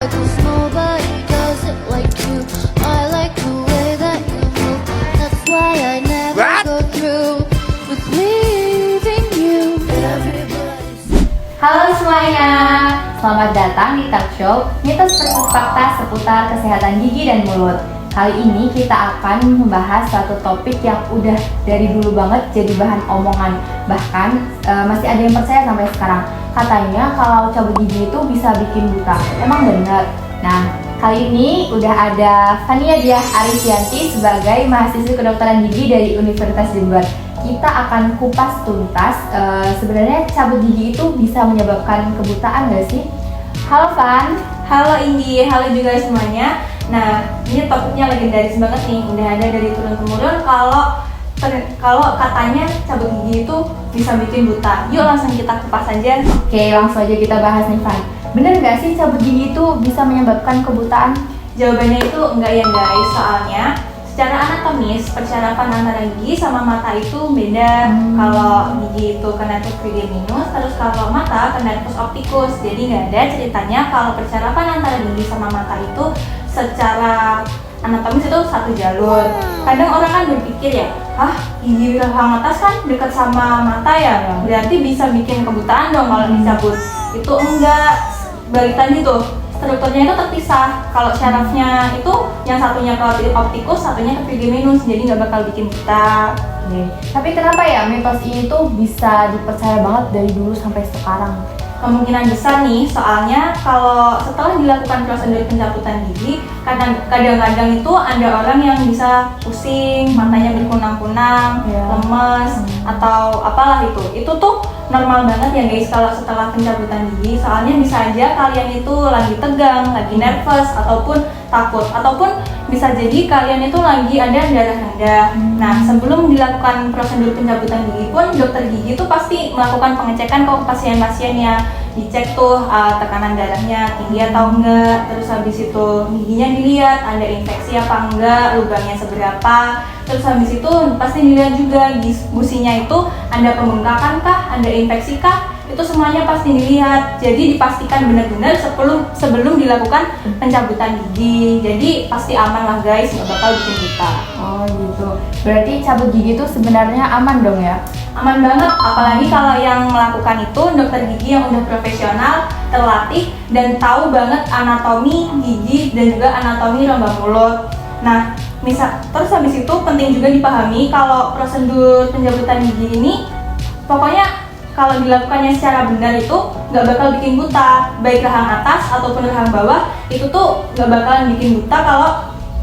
'cause nobody does it like you. I like the way that you move. That's why I never go through with leaving you. Everybody's Halo semuanya, selamat datang di talk show Mitos versus Fakta seputar kesehatan gigi dan mulut. Kali ini kita akan membahas suatu topik yang udah dari dulu banget jadi bahan omongan. Bahkan masih ada yang percaya sampai sekarang. Katanya kalau cabut gigi itu bisa bikin buta. Emang bener? Nah, kali ini udah ada Fania Diah Arifyanti sebagai mahasiswi kedokteran gigi dari Universitas Jember. Kita akan kupas tuntas sebenarnya cabut gigi itu bisa menyebabkan kebutaan nggak sih? Halo Van. Halo Indi, halo juga semuanya. Nah, ini topiknya legendaris banget nih. Udah ada dari turun-temurun kalau katanya cabut gigi itu bisa bikin buta. Yuk langsung kita kupas aja. Oke, langsung aja kita bahas nih Van. Bener nggak sih cabut gigi itu bisa menyebabkan kebutaan? Jawabannya itu enggak ya guys, soalnya secara anatomis persyarafan antara gigi sama mata itu beda. Kalau gigi itu kena nervus trigeminus, terus kalau mata kena nervus opticus. Jadi nggak ada ceritanya kalau persyarafan antara gigi sama mata itu secara anatomis itu satu jalur. Kadang orang kan berpikir ya, gigi rahang atas kan dekat sama mata ya, berarti bisa bikin kebutaan dong kalau dicabut. Itu enggak, balik tadi tuh strukturnya itu terpisah. Kalau syarafnya itu yang satunya ke optikus, satunya ke trigeminus, jadi nggak bakal bikin buta. Tapi kenapa ya mitos ini tuh bisa dipercaya banget dari dulu sampai sekarang? Kemungkinan besar nih, soalnya kalau setelah dilakukan prosedur pencabutan gigi, kadang-kadang itu ada orang yang bisa pusing, matanya berkunang-kunang, lemes, atau apalah itu. Itu tuh normal banget ya guys kalau setelah pencabutan gigi, soalnya bisa aja kalian itu lagi tegang, lagi nervous, ataupun takut, ataupun bisa jadi kalian itu lagi ada darah rendah. Nah, sebelum dilakukan prosedur pencabutan gigi pun dokter gigi itu pasti melakukan pengecekan ke pasien-pasiennya, dicek tuh tekanan darahnya tinggi atau enggak, terus habis itu giginya dilihat ada infeksi apa enggak, lubangnya seberapa, terus habis itu pasti dilihat juga gusinya itu ada pembengkakan kah, ada infeksi kah, itu semuanya pasti dilihat. Jadi dipastikan benar-benar sebelum dilakukan pencabutan gigi. Jadi pasti aman lah guys, nggak bakal bikin buta. Oh gitu. Berarti cabut gigi itu sebenarnya aman dong ya? Aman banget, apalagi kalau yang melakukan itu dokter gigi yang udah profesional, terlatih, dan tahu banget anatomi gigi dan juga anatomi rongga mulut. Nah, terus habis itu penting juga dipahami kalau prosedur pencabutan gigi ini pokoknya kalau dilakukannya secara benar itu nggak bakal bikin buta, baik rahang atas ataupun rahang bawah itu tuh nggak bakalan bikin buta kalau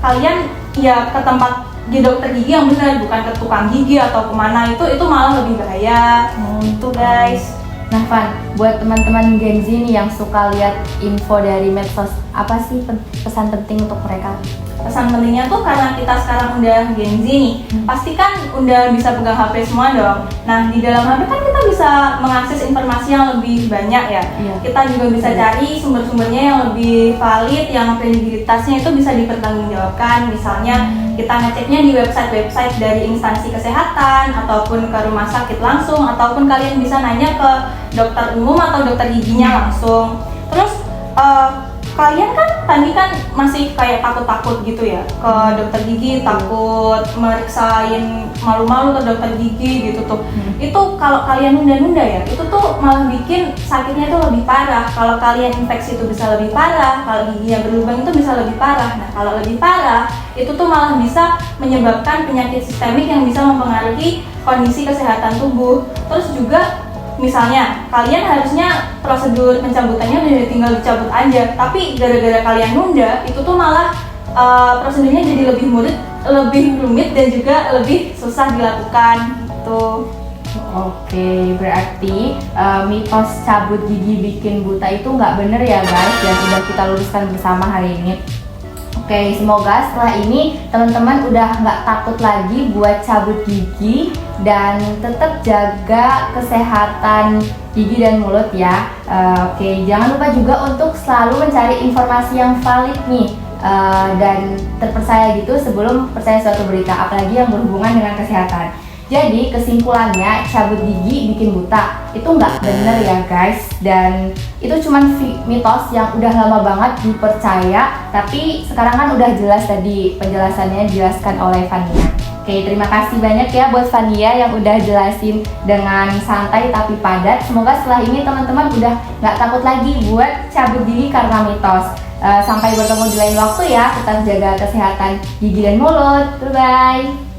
kalian ya ke tempat dokter gigi yang benar, bukan ke tukang gigi atau kemana, itu malah lebih bahaya. Itu guys. Nah Van, buat teman-teman Gen Z nih yang suka lihat info dari medsos, apa sih pesan penting untuk mereka? Pesan pentingnya tuh karena kita sekarang udah Gen Z nih, pasti kan udah bisa pegang HP semua dong. Nah, di dalam HP kan kita bisa mengakses informasi yang lebih banyak ya. Kita juga bisa cari sumber-sumbernya yang lebih valid, yang kredibilitasnya itu bisa dipertanggungjawabkan. Misalnya kita ngeceknya di website-website dari instansi kesehatan ataupun ke rumah sakit langsung, ataupun kalian bisa nanya ke dokter umum atau dokter giginya langsung. Terus kalian kan tadi kan masih kayak takut-takut gitu ya ke dokter gigi, takut meriksain, malu-malu ke dokter gigi gitu tuh. Itu kalau kalian nunda-nunda ya, itu tuh malah bikin sakitnya itu lebih parah. Kalau kalian infeksi itu bisa lebih parah, kalau giginya berlubang itu bisa lebih parah. Nah, kalau lebih parah itu tuh malah bisa menyebabkan penyakit sistemik yang bisa mempengaruhi kondisi kesehatan tubuh. Terus juga misalnya kalian harusnya prosedur pencabutannya udah tinggal dicabut aja, tapi gara-gara kalian nunda, itu tuh malah prosedurnya jadi lebih rumit dan juga lebih susah dilakukan gitu. Oke, berarti mitos cabut gigi bikin buta itu nggak bener ya guys, yang udah kita luruskan bersama hari ini. Oke, semoga setelah ini teman-teman udah nggak takut lagi buat cabut gigi dan tetap jaga kesehatan gigi dan mulut ya. Oke, jangan lupa juga untuk selalu mencari informasi yang valid nih dan terpercaya gitu sebelum percaya suatu berita, apalagi yang berhubungan dengan kesehatan. Jadi kesimpulannya, cabut gigi bikin buta itu nggak bener ya guys, dan itu cuman mitos yang udah lama banget dipercaya, tapi sekarang kan udah jelas tadi penjelasannya dijelaskan oleh Fania. Oke, terima kasih banyak ya buat Fania yang udah jelasin dengan santai tapi padat. Semoga setelah ini teman-teman udah nggak takut lagi buat cabut gigi karena mitos. Sampai bertemu di lain waktu ya, tetap jaga kesehatan gigi dan mulut. Bye-bye.